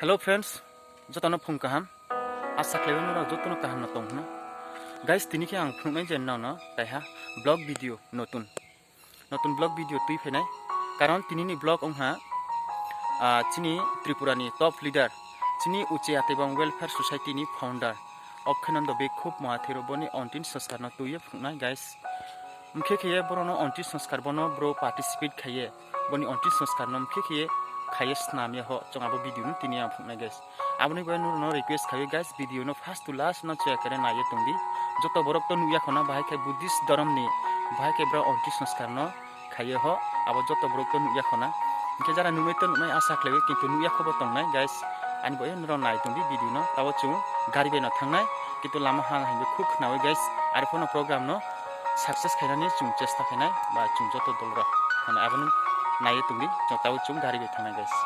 Hello friends, jotono phung kaham. Asa klewen no jotono kaham na tong na. Guys tini ke ang phung mai jen na no taiha blog video notun blog video tui phenai karon tini ni blog ongha chini Tripura ni top leader chini uche atebang welfare society ni founder Okhanando Bekhup Mahathir boni ontin sanskar na tuye phungnai guys mkhe khiye borono ontin sanskar bono bro participate khaye boni ontin sanskar nom khe khiye khaye snamya ho chongabo video nu tini ang phungnai guys aboni banu no request khaye guys video no first to last no check kare naye tungdi joto borok to nuya khona bahai khai buddhist dharam ni bahai khai bra ontin sanskar no khaye ho abo joto borok to nuya khona mkhe jara numai to numai asa khlebe kintu nuya khobo tongnai guys ani boy no nai tungdi video no tawo chung gari be no thangnai kintu lama hang hang khuk nawe guys ari phono program no success khainani chung chesta khainai ba chung joto dolra khana aboni naye tungdi tawo chung gari be thangnai guys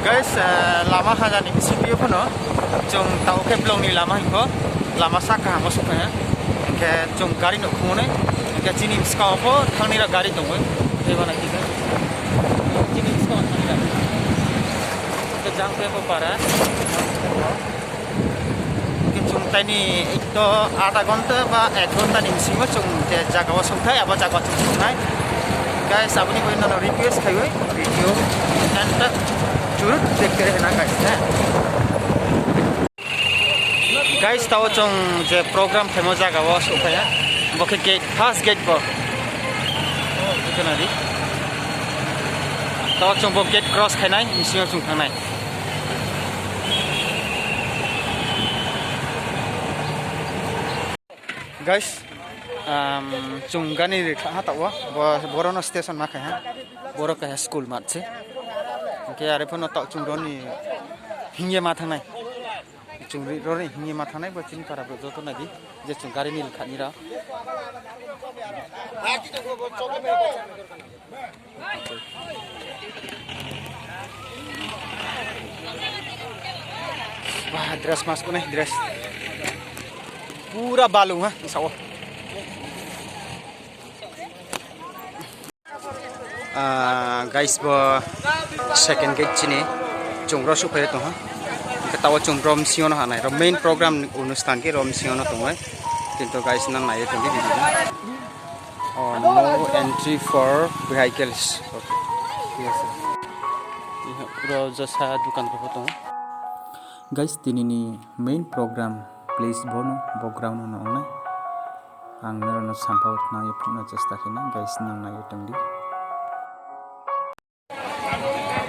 guys lama hajani video phono chung tau ke blong ni lama hingko lama saka mo suka ke chung gari no khone ke chini ska pho thangni ra gari tong ei bana ki chini ska thangni ra ke jang pe ko para ke chung tani ekto आधा घंटा ba 1 घंटा ni simo chung te jaga wa sung thai aba jaga chung nai guys apni koi na request khai hoi video and jurut देख के रहना guys tawo chung je program themo jaga was ukaya boke gate first gate bo ikanari tawo chung bo gate cross khainai misio chung thangnai guys chung gani ha tawa borono station ma khai ha boro ka school mat che ke are phono tak chung roni hingye ma thangnai chung roni hingye ma thangnai bo chin para joto nagi je chung gari nil khani ra wah dress mas ko nahi dress pura balu ha isaw guys bo second gate chini chungro su phe to ha tawa chung rom sion ha nai main program অনুষ্ঠান ke rom sion to ngai kintu guys na nai to di no entry for vehicles okay yes sir pura jasa dukan ko to guys tinini main program please bono background no nai ang meron sampau na yupna chesta khina guys na nai tongdi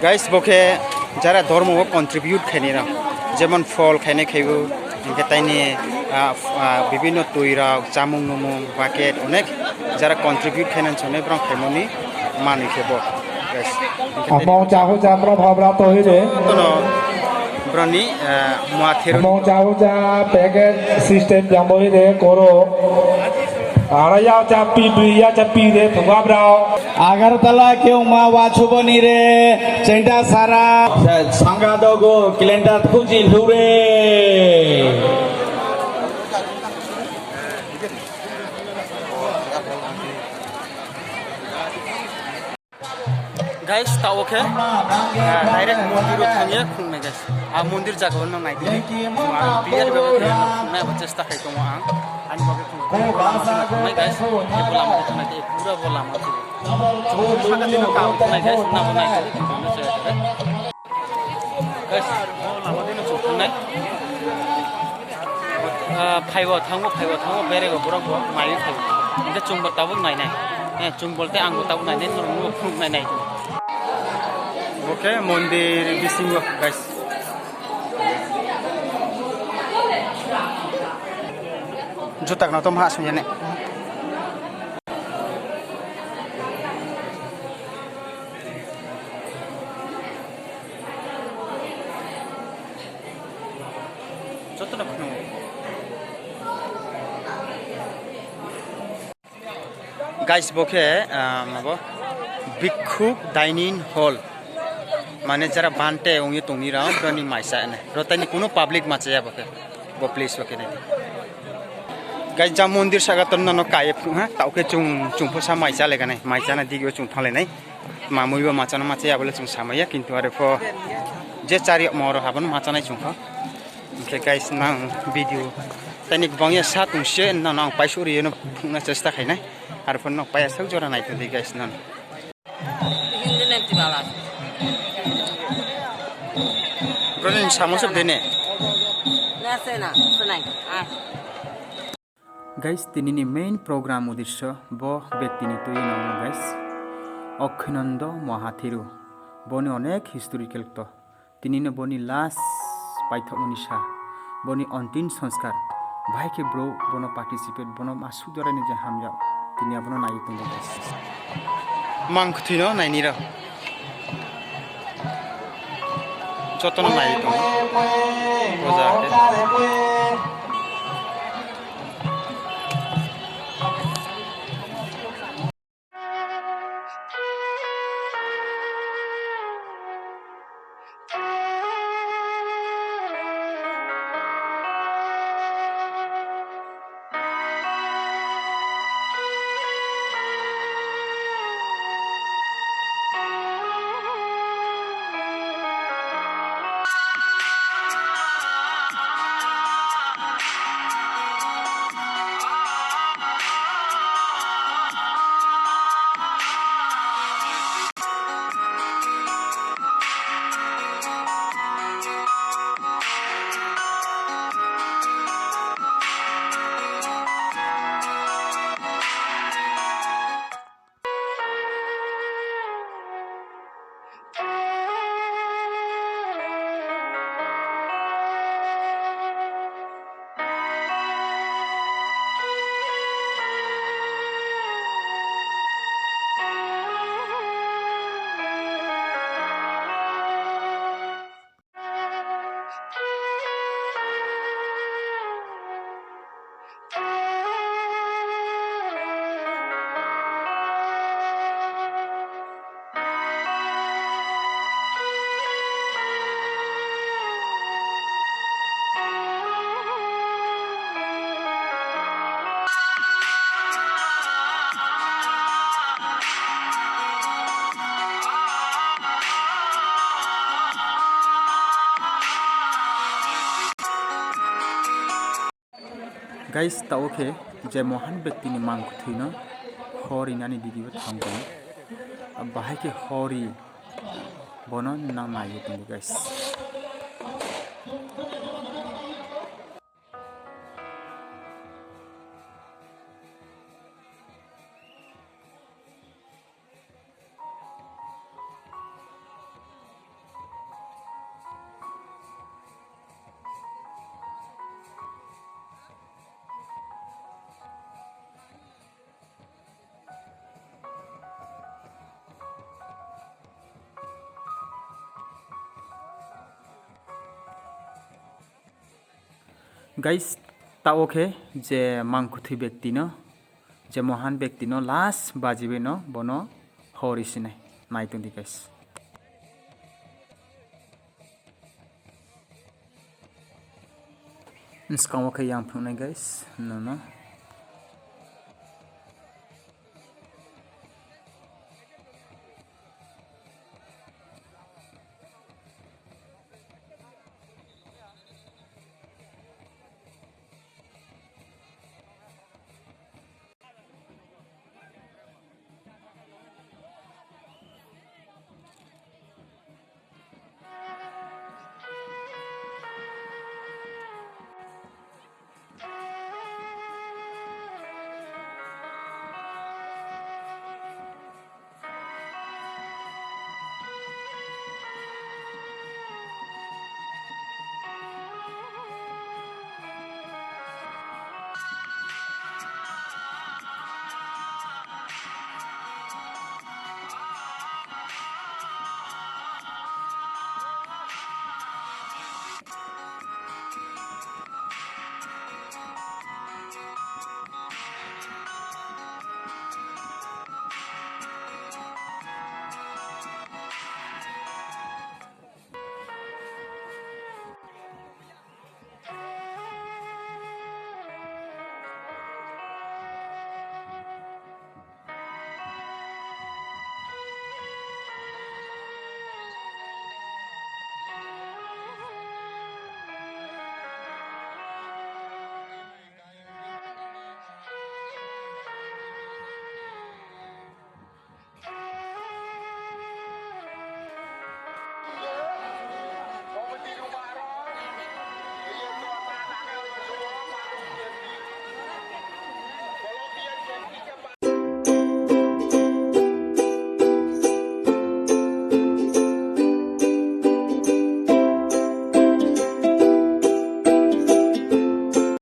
guys boke jara dharmo contribute khainira jemon fol khaine khaibu inke taini bibinno toira chamung numung bucket onek jara contribute khainan chone brang khaimoni mani khebo guys among jahu jamro bhabra tohire tono brani Mahathir among jahu ja packet system jamboire koro araya chapi duya chapi de thugabra agartala keu ma wachubani re centa sara sangadogo kilenda thuji lure guys ta okay direct mondir thangye khungme guys mondir jaga no nai dili biar bebe na chesta khai to ang ani bage khungme guys bola ma thana ke pura bola ma saga dino ka nai guys na bonai guys bola ma dino chuknai phaibo thango bere go borok mai khai inga chungba tabuk nai nai chung bolte anggo tau nai nen no phung nai oke mondir bisingo guys jutak na tom has nya ne joto na phung guys boke mabo bhikkhu dining hall माने जरा बांटे उंगी तुंगी राम ब्रनी माइसा ने रोतनी कोनो public माचे बके वो place बके ने गाइस जा मंदिर सागा तन न काये फु हा ताउके चुं फसा माइसा लेगा ने माइसा ना दिगो चुं थाले नै मामुइबो माचाना माचे आबले चुं सामया किन्तु आरो फ जे चारि मरो हाबन माचानाय चुं ख ओके गाइस ना भिडियो तनिक बंगे सा तुंसे न न पाइसुरि न फुंना चेष्टा खाइना आरो फन न पाया सौ जरा नायतो दि गाइस न हिंदु नेति बाला Brother, samosa dene. Nasi na, sunai. Guys, tini ni main program udisho bo bekti ni tu yeno guys. Akhinando Mahathiru. Boni onek historical to. Tini ne boni last paitha unisha. Boni antin sanskar. Bhai ke bro bono participate bono masu dora ni je hamja. Tini abono nai tunde guys. Mang khthino nai nira. Jotono nai to roja ke Guys, tau ke je mohan bekti ni mang kuthino hori nani video thamgo bahai ke hori bono na mai tungu guys. Guys, tau ke je mangkuthi bekti no je mohan bekti no last bajibe no bono hori sinai nai tundi guys. Inskang ke yang phunai guys no